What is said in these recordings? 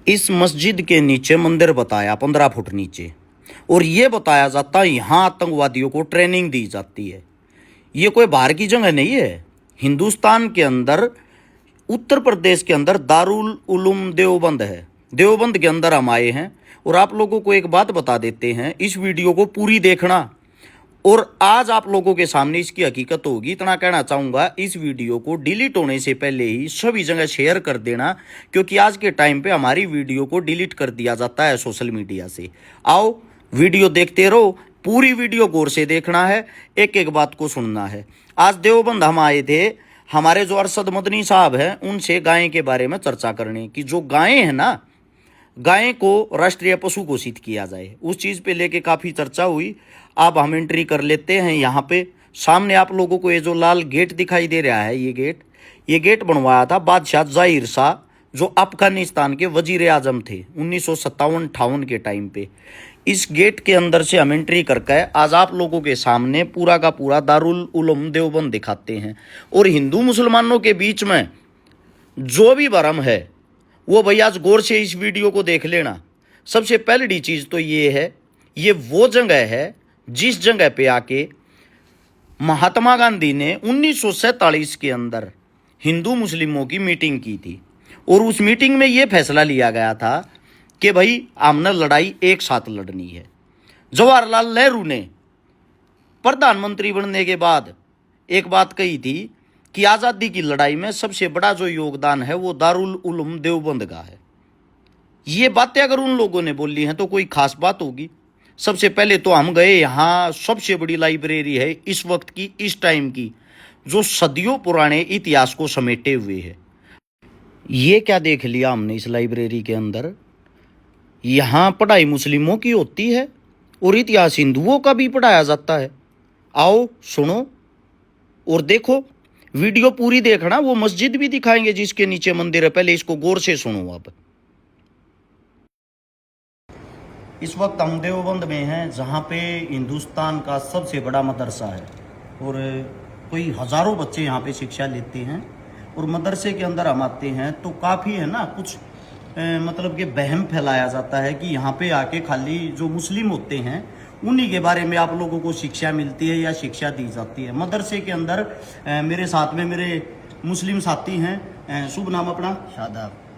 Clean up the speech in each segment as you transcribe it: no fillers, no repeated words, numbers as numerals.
इस मस्जिद के नीचे मंदिर बताया 15 फुट नीचे, और ये बताया जाता है यहाँ आतंकवादियों को ट्रेनिंग दी जाती है। ये कोई बाहर की जगह नहीं है। हिंदुस्तान के अंदर उत्तर प्रदेश के अंदर दारुल उलूम देवबंद है। देवबंद के अंदर हम आए हैं और आप लोगों को एक बात बता देते हैं, इस वीडियो को पूरी देखना और आज आप लोगों के सामने इसकी हकीकत होगी। इतना कहना चाहूँगा, इस वीडियो को डिलीट होने से पहले ही सभी जगह शेयर कर देना, क्योंकि आज के टाइम पे हमारी वीडियो को डिलीट कर दिया जाता है सोशल मीडिया से। आओ वीडियो देखते रहो, पूरी वीडियो गौर से देखना है, एक एक बात को सुनना है। आज देवबंद हम आए थे, हमारे जो अरशद मदनी साहब हैं उनसे गाय के बारे में चर्चा करने की। जो गायें हैं ना, गाय को राष्ट्रीय पशु घोषित किया जाए, उस चीज़ पे लेके काफ़ी चर्चा हुई। अब हम एंट्री कर लेते हैं। यहाँ पे सामने आप लोगों को ये जो लाल गेट दिखाई दे रहा है, ये गेट बनवाया था बादशाह ज़ाहिर शाह, जो अफगानिस्तान के वजीर आजम थे 1957-58 के टाइम पे। इस गेट के अंदर से हम एंट्री करके आज आप लोगों के सामने पूरा का पूरा दारुल उलूम देवबंद दिखाते हैं। और हिंदू मुसलमानों के बीच में जो भी भरम है वो भैया आज गौर से इस वीडियो को देख लेना। सबसे पहली चीज़ तो ये है, ये वो जगह है जिस जगह पे आके महात्मा गांधी ने 1947 के अंदर हिंदू मुस्लिमों की मीटिंग की थी। और उस मीटिंग में ये फैसला लिया गया था कि भाई हमने लड़ाई एक साथ लड़नी है। जवाहरलाल नेहरू ने प्रधानमंत्री बनने के बाद एक बात कही थी कि आज़ादी की लड़ाई में सबसे बड़ा जो योगदान है वो दारुल उलूम देवबंद का है। ये बातें अगर उन लोगों ने बोली हैं तो कोई खास बात होगी। सबसे पहले तो हम गए, यहाँ सबसे बड़ी लाइब्रेरी है इस वक्त की, इस टाइम की, जो सदियों पुराने इतिहास को समेटे हुए है। ये क्या देख लिया हमने इस लाइब्रेरी के अंदर, यहाँ पढ़ाई मुस्लिमों की होती है और इतिहास हिंदुओं का भी पढ़ाया जाता है। आओ सुनो और देखो, वीडियो पूरी देखना। वो मस्जिद भी दिखाएंगे जिसके नीचे मंदिर है, पहले इसको गौर से सुनो। अब इस वक्त हम देवबंद में हैं, जहाँ पे हिंदुस्तान का सबसे बड़ा मदरसा है और कोई हज़ारों बच्चे यहाँ पे शिक्षा लेते हैं। और मदरसे के अंदर हम आते हैं तो काफ़ी है ना, कुछ मतलब कि वहम फैलाया जाता है कि यहाँ पे आके खाली जो मुस्लिम होते हैं उन्हीं के बारे में आप लोगों को शिक्षा मिलती है या शिक्षा दी जाती है। मदरसे के अंदर मेरे साथ में मेरे मुस्लिम साथी हैं। शुभ नाम अपना?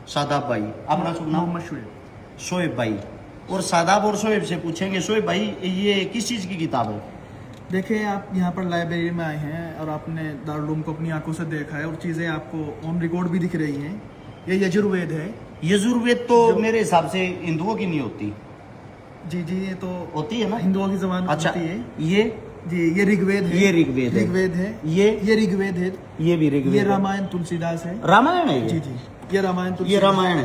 शादाब भाई। अपना शुभ नाम? मोहम्मद शोएब भाई। और शादाब और शोएब से पूछेंगे, शोएब भाई ये किस चीज़ की किताब है? देखिए, आप यहाँ पर लाइब्रेरी में आए हैं और आपने दारुल उलूम को अपनी आंखों से देखा है और चीज़ें आपको ऑन रिकॉर्ड भी दिख रही हैं। ये यजुर्वेद है। यजुर्वेद तो मेरे हिसाब से हिंदुओं की नहीं होती। जी, ये तो होती है ना, हिंदुओं की जबान अच्छा होती है। ये जी, ये ऋग्वेद है। ये ऋग्वेद है। ये ऋग्वेद है। ये भी ऋग्वेद। ये रामायण तुलसीदास है। रामायण है जी, ये रामायण है। ये रामायण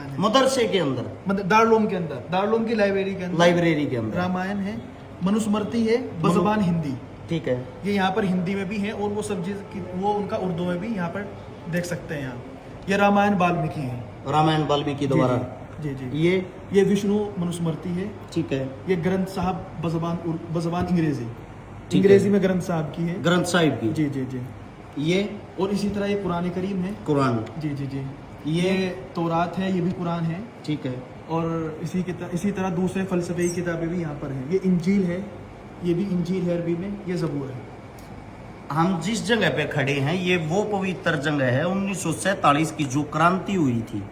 है मदरसे के अंदर, मतलब दारुल उलूम के अंदर, दारुल उलूम की लाइब्रेरी के अंदर रामायण है, मनुस्मृति है बज़बान हिंदी। ठीक है, ये यहाँ पर हिंदी में भी है और वो सब चीज वो उनका उर्दू में भी यहाँ पर देख सकते हैं। यहाँ ये रामायण वाल्मीकि है, रामायण वाल्मीकि द्वारा। जी ये विष्णु मनुस्मृति है। ठीक है, ये ग्रंथ साहब बज़बान अंग्रेजी में ग्रंथ साहब की है, ग्रंथ साहिब की। जी ये, और इसी तरह ये कुरान करीम है, कुरान। जी ये तौरात है, ये भी कुरान है। ठीक है, और इसी तरह दूसरे फलसफे की किताबें भी यहाँ पर हैं। ये इंजील है, ये भी इंजील है अरबी में, ये ज़बूर है। हम जिस जगह पे खड़े हैं ये वो पवित्र जगह है। 1947 की जो क्रांति हुई थी,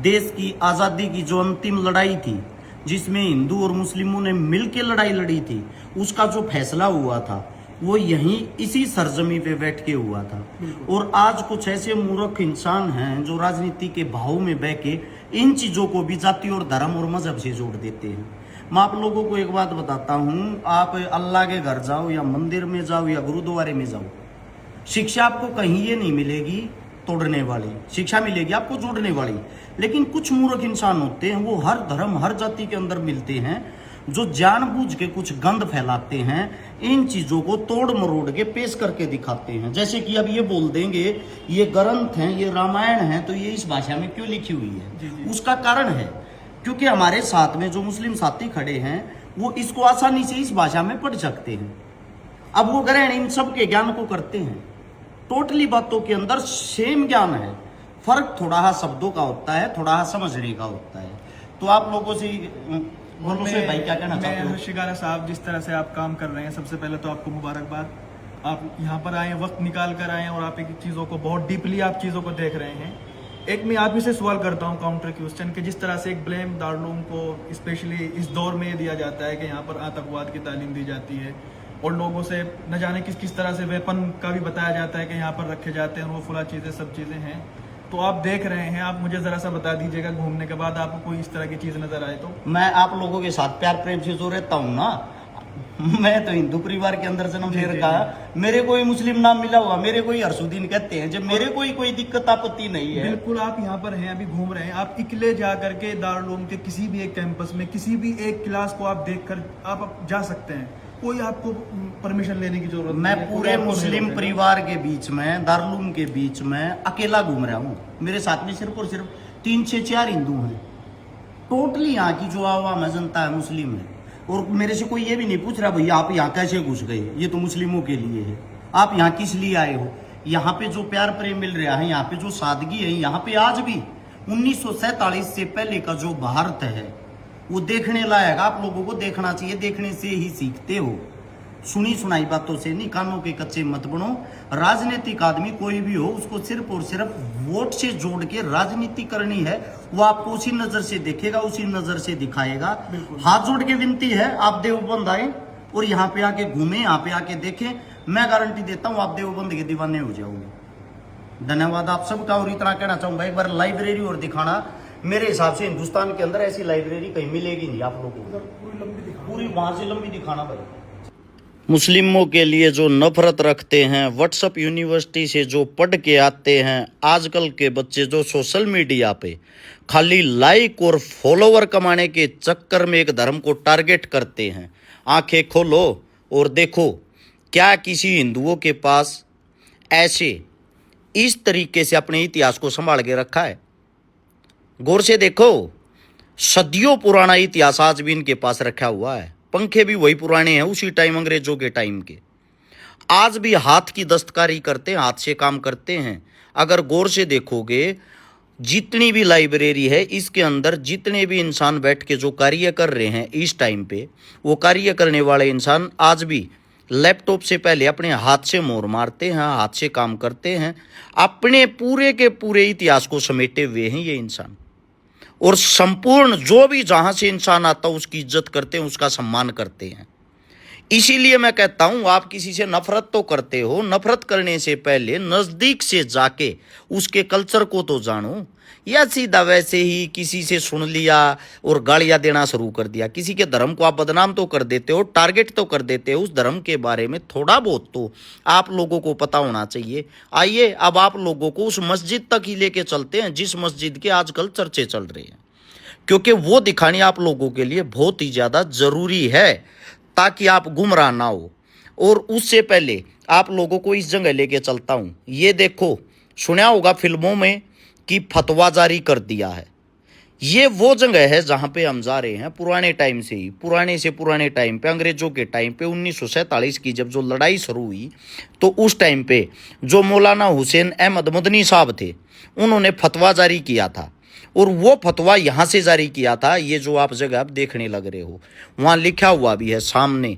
देश की आज़ादी की जो अंतिम लड़ाई थी, जिसमें हिंदू और मुस्लिमों ने मिलकर लड़ाई लड़ी थी, उसका जो फैसला हुआ था वो यहीं इसी सरजमी पे बैठ के हुआ था। और आज कुछ ऐसे मूर्ख इंसान हैं जो राजनीति के भाव में बह के इन चीज़ों को भी जाति और धर्म और मजहब से जोड़ देते हैं। मैं आप लोगों को एक बात बताता हूँ, आप अल्लाह के घर जाओ या मंदिर में जाओ या गुरुद्वारे में जाओ, शिक्षा आपको कहीं ये नहीं मिलेगी तोड़ने वाली, शिक्षा मिलेगी आपको जोड़ने वाली। लेकिन कुछ मूर्ख इंसान होते हैं, वो हर धर्म हर जाति के अंदर मिलते हैं, जो जानबूझ के कुछ गंद फैलाते हैं, इन चीज़ों को तोड़ मरोड़ के पेश करके दिखाते हैं। जैसे कि अब ये बोल देंगे ये ग्रंथ हैं, ये रामायण है, तो ये इस भाषा में क्यों लिखी हुई है? उसका कारण है क्योंकि हमारे साथ में जो मुस्लिम साथी खड़े हैं वो इसको आसानी से इस भाषा में पढ़ सकते हैं। अब वो ग्रहण इन सब के ज्ञान को करते हैं, टोटली बातों के अंदर सेम ज्ञान है, फर्क थोड़ा सा शब्दों का होता है, थोड़ा सा समझने का होता है। तो आप लोगों से भाई क्या कहना चाहते हो? शिकारा साहब, जिस तरह से आप काम कर रहे हैं, सबसे पहले तो आपको मुबारकबाद। आप यहाँ पर आए, वक्त निकाल कर आए और आप एक चीज़ों को बहुत डीपली आप चीज़ों को देख रहे हैं। एक मैं आप ही से सवाल करता हूँ काउंटर क्वेश्चन कि जिस तरह से एक ब्लेम दारुल को स्पेशली इस दौर में दिया जाता है कि यहाँ पर आतंकवाद की तालीम दी जाती है और लोगों से न जाने किस किस तरह से वेपन का भी बताया जाता है कि यहाँ पर रखे जाते हैं, वो फुला चीज़ें सब चीज़ें हैं। तो आप देख रहे हैं, आप मुझे ज़रा सा बता दीजिएगा घूमने के बाद आपको कोई इस तरह की चीज़ नज़र आए तो। मैं आप लोगों के साथ प्यार प्रेम से जो रहता हूँ ना, मैं तो हिंदू परिवार के अंदर जन्म ले रखा है। मेरे कोई मुस्लिम नाम मिला हुआ, मेरे कोई हरसुद्दीन कहते हैं, जब मेरे कोई दिक्कत आपत्ति नहीं है। बिल्कुल, आप यहाँ पर हैं, अभी घूम रहे हैं, आप इकले जा करके दारुल उलूम के किसी भी एक कैंपस में किसी भी एक क्लास को आप देखकर आप जा सकते हैं, कोई आपको परमिशन लेने की जरूरत नहीं। मैं पूरे मुस्लिम परिवार के बीच में, दारुल उलूम के बीच में अकेला घूम रहा हूँ। मेरे साथ में सिर्फ और सिर्फ 3 से 4 हिंदू हैं। टोटली यहाँ की जो आवाम है, जनता है, मुस्लिम है। और मेरे से कोई ये भी नहीं पूछ रहा भैया आप यहाँ कैसे घुस गए, ये तो मुस्लिमों के लिए है, आप यहाँ किस लिए आए हो। यहाँ पे जो प्यार प्रेम मिल रहा है, यहाँ पे जो सादगी है, यहाँ पे आज भी 1947 से पहले का जो भारत है वो देखने लायक। आप लोगों को देखना चाहिए, देखने से ही सीखते हो, सुनी सुनाई बातों से नहीं। कानों के कच्चे मत बनो। राजनीतिक आदमी कोई भी हो, उसको सिर्फ और सिर्फ वोट से जोड़ के राजनीति करनी है। वो आपको उसी नजर से देखेगा, उसी नजर से दिखाएगा। हाथ जोड़ के विनती है, आप देवबंद आए और यहाँ पे आके घूमे, यहाँ पे आके देखें। मैं गारंटी देता हूँ आप देवबंद के दीवाने हो जाओगे। धन्यवाद आप सबका। और इतना कहना चाहूंगा, एक बार लाइब्रेरी और दिखाना। मेरे हिसाब से हिंदुस्तान के अंदर ऐसी लाइब्रेरी कहीं मिलेगी नहीं आप लोगों को। पूरी वहां से लंबी दिखाना भाई। मुस्लिमों के लिए जो नफरत रखते हैं, व्हाट्सएप यूनिवर्सिटी से जो पढ़ के आते हैं, आजकल के बच्चे जो सोशल मीडिया पे खाली लाइक और फॉलोवर कमाने के चक्कर में एक धर्म को टारगेट करते हैं। आंखें खोलो और देखो, क्या किसी हिंदुओं के पास ऐसे इस तरीके से अपने इतिहास को संभाल के रखा है? गौर से देखो, सदियों पुराना इतिहास आज भी इनके पास रखा हुआ है। पंखे भी वही पुराने हैं, उसी टाइम अंग्रेजों के टाइम के। आज भी हाथ की दस्तकारी करते हैं, हाथ से काम करते हैं। अगर गौर से देखोगे, जितनी भी लाइब्रेरी है, इसके अंदर जितने भी इंसान बैठ के जो कार्य कर रहे हैं इस टाइम पे, वो कार्य करने वाले इंसान आज भी लैपटॉप से पहले अपने हाथ से मोहर मारते हैं, हाथ से काम करते हैं। अपने पूरे के पूरे इतिहास को समेटे हुए हैं ये इंसान। और संपूर्ण जो भी जहां से इंसान आता है उसकी इज्जत करते हैं, उसका सम्मान करते हैं। इसीलिए मैं कहता हूं, आप किसी से नफरत तो करते हो, नफरत करने से पहले नजदीक से जाके उसके कल्चर को तो जानो। या सीधा वैसे ही किसी से सुन लिया और गालियां देना शुरू कर दिया। किसी के धर्म को आप बदनाम तो कर देते हो, टारगेट तो कर देते हो। उस धर्म के बारे में थोड़ा बहुत तो आप लोगों को पता होना चाहिए। आइए अब आप लोगों को उस मस्जिद तक ही लेके चलते हैं जिस मस्जिद के आजकल चर्चे चल रहे हैं, क्योंकि वो दिखानी आप लोगों के लिए बहुत ही ज़्यादा ज़रूरी है, ताकि आप गुमराह ना हो। और उससे पहले आप लोगों को इस जगह लेके चलता हूँ। ये देखो, सुना होगा फिल्मों में कि फतवा जारी कर दिया है। ये वो जगह है जहाँ पे हम जा रहे हैं। पुराने टाइम से ही, पुराने से पुराने टाइम पे, अंग्रेजों के टाइम पे 1947 की जब जो लड़ाई शुरू हुई, तो उस टाइम पे जो मौलाना हुसैन अहमद मदनी साहब थे, उन्होंने फतवा जारी किया था। और वो फतवा यहाँ से जारी किया था। ये जो आप जगह आप देखने लग रहे हो, वहाँ लिखा हुआ भी है सामने,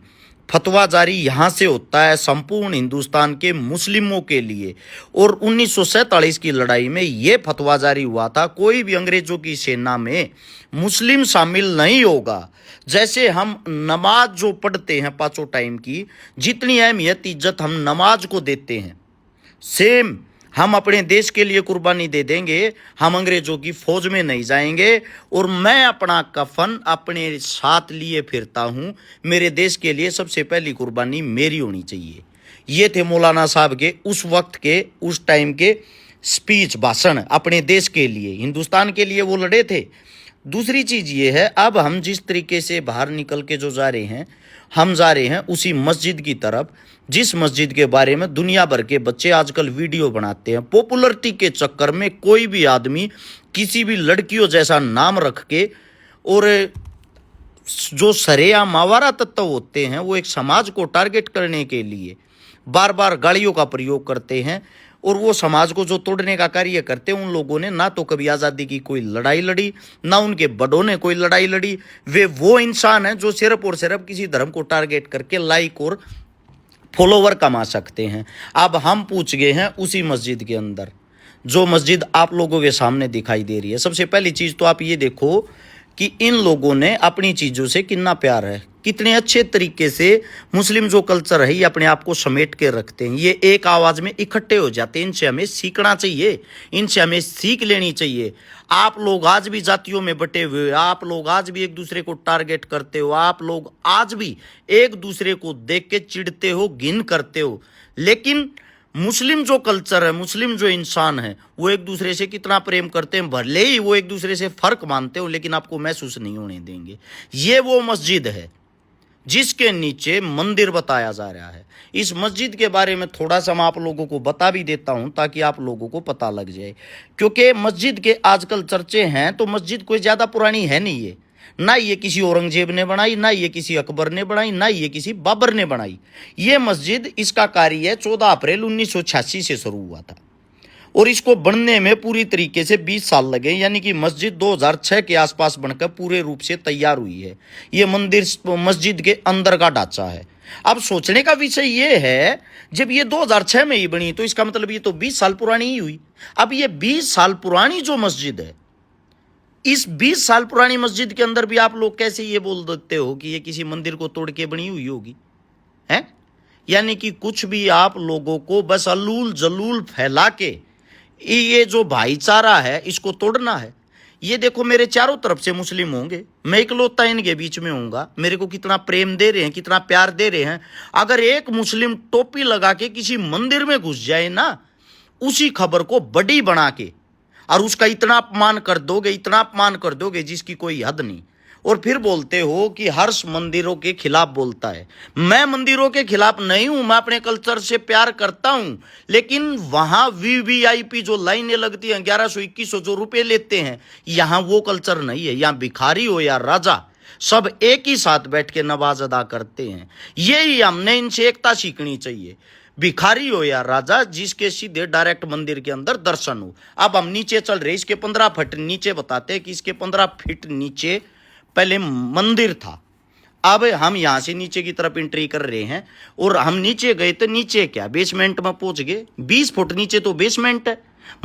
फतवा जारी यहाँ से होता है संपूर्ण हिंदुस्तान के मुस्लिमों के लिए। और 1947 की लड़ाई में ये फतवा जारी हुआ था, कोई भी अंग्रेजों की सेना में मुस्लिम शामिल नहीं होगा। जैसे हम नमाज जो पढ़ते हैं 5 टाइम की, जितनी अहमियत इज्जत हम नमाज को देते हैं, सेम हम अपने देश के लिए कुर्बानी दे देंगे। हम अंग्रेजों की फौज में नहीं जाएंगे। और मैं अपना कफन अपने साथ लिए फिरता हूँ। मेरे देश के लिए सबसे पहली कुर्बानी मेरी होनी चाहिए। ये थे मौलाना साहब के उस वक्त के, उस टाइम के स्पीच, भाषण। अपने देश के लिए, हिंदुस्तान के लिए वो लड़े थे। दूसरी चीज़ ये है, अब हम जिस तरीके से बाहर निकल के जो जा रहे हैं, हम जा रहे हैं उसी मस्जिद की तरफ, जिस मस्जिद के बारे में दुनिया भर के बच्चे आजकल वीडियो बनाते हैं। पॉपुलरिटी के चक्कर में कोई भी आदमी किसी भी लड़कियों जैसा नाम रख के, और जो सरेआम मावारा तत्व होते हैं, वो एक समाज को टारगेट करने के लिए बार बार गालियों का प्रयोग करते हैं। और वो समाज को जो तोड़ने का कार्य करते हैं, उन लोगों ने ना तो कभी आज़ादी की कोई लड़ाई लड़ी, ना उनके बड़ों ने कोई लड़ाई लड़ी। वे वो इंसान हैं जो सिर्फ और सिर्फ किसी धर्म को टारगेट करके लाइक और फॉलोवर कमा सकते हैं। अब हम पूछ गए हैं उसी मस्जिद के अंदर, जो मस्जिद आप लोगों के सामने दिखाई दे रही है। सबसे पहली चीज़ तो आप ये देखो कि इन लोगों ने अपनी चीज़ों से कितना प्यार है, कितने अच्छे तरीके से मुस्लिम जो कल्चर है ये अपने आप को समेट के रखते हैं। ये एक आवाज़ में इकट्ठे हो जाते हैं। इनसे हमें सीखना चाहिए, इनसे हमें सीख लेनी चाहिए। आप लोग आज भी जातियों में बटे हुए, आप लोग आज भी एक दूसरे को टारगेट करते हो, आप लोग आज भी एक दूसरे को देख के चिढ़ते हो, घिन करते हो। लेकिन मुस्लिम जो कल्चर है, मुस्लिम जो इंसान है, वो एक दूसरे से कितना प्रेम करते हैं। भले ही वो एक दूसरे से फर्क मानते हो, लेकिन आपको महसूस नहीं होने देंगे। ये वो मस्जिद है जिसके नीचे मंदिर बताया जा रहा है। इस मस्जिद के बारे में थोड़ा सा मैं आप लोगों को बता भी देता हूं ताकि आप लोगों को पता लग जाए, क्योंकि मस्जिद के आजकल चर्चे हैं तो मस्जिद कोई ज़्यादा पुरानी है नहीं। ये ना ये किसी औरंगजेब ने बनाई, ना ये किसी अकबर ने बनाई, ना ये किसी बाबर ने बनाई। ये मस्जिद, इसका कार्य 14 अप्रैल 1986 से शुरू हुआ था और इसको बनने में पूरी तरीके से 20 साल लगे। यानी कि मस्जिद 2006 के आसपास बनकर पूरे रूप से तैयार हुई है। ये मंदिर मस्जिद के अंदर का ढांचा है। अब सोचने का विषय ये है, जब ये 2006 में ही बनी तो इसका मतलब ये तो 20 साल पुरानी ही हुई। अब ये 20 साल पुरानी जो मस्जिद है, इस 20 साल पुरानी मस्जिद के अंदर भी आप लोग कैसे ये बोल देते हो कि ये किसी मंदिर को तोड़ के बनी हुई होगी, है? यानी कि कुछ भी आप लोगों को बस अलूल जलूल फैला के ये जो भाईचारा है इसको तोड़ना है। ये देखो, मेरे चारों तरफ से मुस्लिम होंगे, मैं इकलौता इनके बीच में होऊंगा। मेरे को कितना प्रेम दे रहे हैं, कितना प्यार दे रहे हैं। अगर एक मुस्लिम टोपी लगा के किसी मंदिर में घुस जाए ना, उसी खबर को बड़ी बना के और उसका इतना अपमान कर दोगे, इतना अपमान कर दोगे जिसकी कोई हद नहीं, और फिर बोलते हो कि हर्ष मंदिरों के खिलाफ बोलता है। मैं मंदिरों के खिलाफ नहीं हूं, मैं अपने कल्चर से प्यार करता हूं। लेकिन वहां वीवीआईपी जो लाइनें लगती हैं, 1100-2100 जो रुपए लेते हैं, यहां वो कल्चर नहीं है। यहां भिखारी हो या राजा, सब एक ही साथ बैठ के नमाज अदा करते हैं। यही हमने इनसे एकता सीखनी चाहिए। भिखारी हो या राजा, जिसके सीधे डायरेक्ट मंदिर के अंदर दर्शन हो। अब हम नीचे चल रहे, इसके 15 फीट नीचे बताते हैं कि इसके 15 फीट नीचे पहले मंदिर था। अब हम यहां से नीचे की तरफ एंट्री कर रहे हैं और हम नीचे गए तो नीचे क्या, बेसमेंट में पहुंच गए। 20 फुट नीचे तो बेसमेंट है।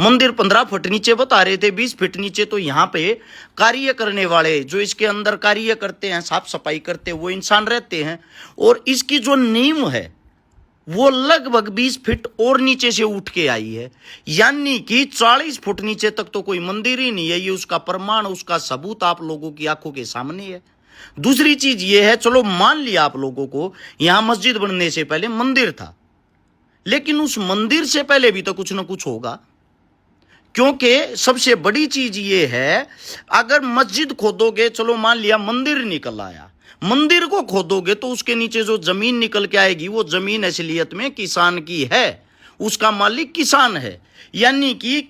मंदिर 15 फुट नीचे बता रहे थे, 20 फीट नीचे तो यहाँ पे कार्य करने वाले, जो इसके अंदर कार्य करते हैं, साफ सफाई करते हैं, वो इंसान रहते हैं। और इसकी जो नींव है वो लगभग 20 फीट और नीचे से उठ के आई है। यानी कि 40 फुट नीचे तक तो कोई मंदिर ही नहीं है। ये उसका प्रमाण, उसका सबूत आप लोगों की आंखों के सामने है। दूसरी चीज ये है, चलो मान लिया आप लोगों को यहां मस्जिद बनने से पहले मंदिर था, लेकिन उस मंदिर से पहले भी तो कुछ ना कुछ होगा। क्योंकि सबसे बड़ी चीज ये है, अगर मस्जिद खोदोगे, चलो मान लिया मंदिर निकल आया, मंदिर को खोदोगे तो उसके नीचे जो जमीन निकल के आएगी, वो जमीन असलियत में किसान की है, उसका मालिक किसान है। यानी कि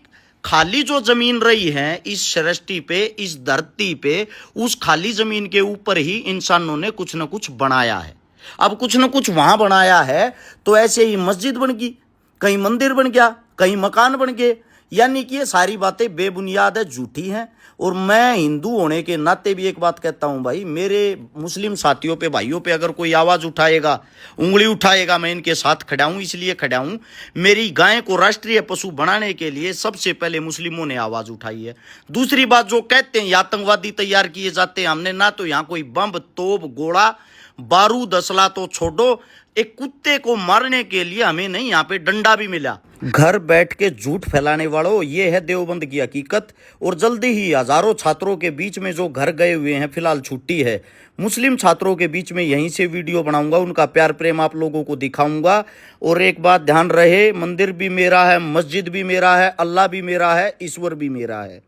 खाली जो जमीन रही है इस सृष्टि पे, इस धरती पे, उस खाली जमीन के ऊपर ही इंसानों ने कुछ ना कुछ बनाया है। अब कुछ ना कुछ वहां बनाया है तो ऐसे ही मस्जिद बन गई, कहीं मंदिर बन गया, कहीं मकान बन गए। यानी कि ये सारी बातें बेबुनियाद है, झूठी हैं। और मैं हिंदू होने के नाते भी एक बात कहता हूं भाई, मेरे मुस्लिम साथियों पे, भाइयों पे अगर कोई आवाज़ उठाएगा, उंगली उठाएगा, मैं इनके साथ खड़ा हूं। इसलिए खड़ा हूं, मेरी गाय को राष्ट्रीय पशु बनाने के लिए सबसे पहले मुस्लिमों ने आवाज़ उठाई है। दूसरी बात, जो कहते हैं आतंकवादी तैयार किए जाते हैं, हमने ना तो यहाँ कोई बम, तोप, गोला, बारूद, असला तो छोड़ो, एक कुत्ते को मारने के लिए हमें नहीं यहाँ पे डंडा भी मिला। घर बैठ के झूठ फैलाने वालों, ये है देवबंद की हकीकत। और जल्दी ही हजारों छात्रों के बीच में जो घर गए हुए हैं, फिलहाल छुट्टी है, मुस्लिम छात्रों के बीच में यहीं से वीडियो बनाऊंगा, उनका प्यार प्रेम आप लोगों को दिखाऊंगा। और एक बात ध्यान रहे, मंदिर भी मेरा है, मस्जिद भी मेरा है, अल्लाह भी मेरा है, ईश्वर भी मेरा है।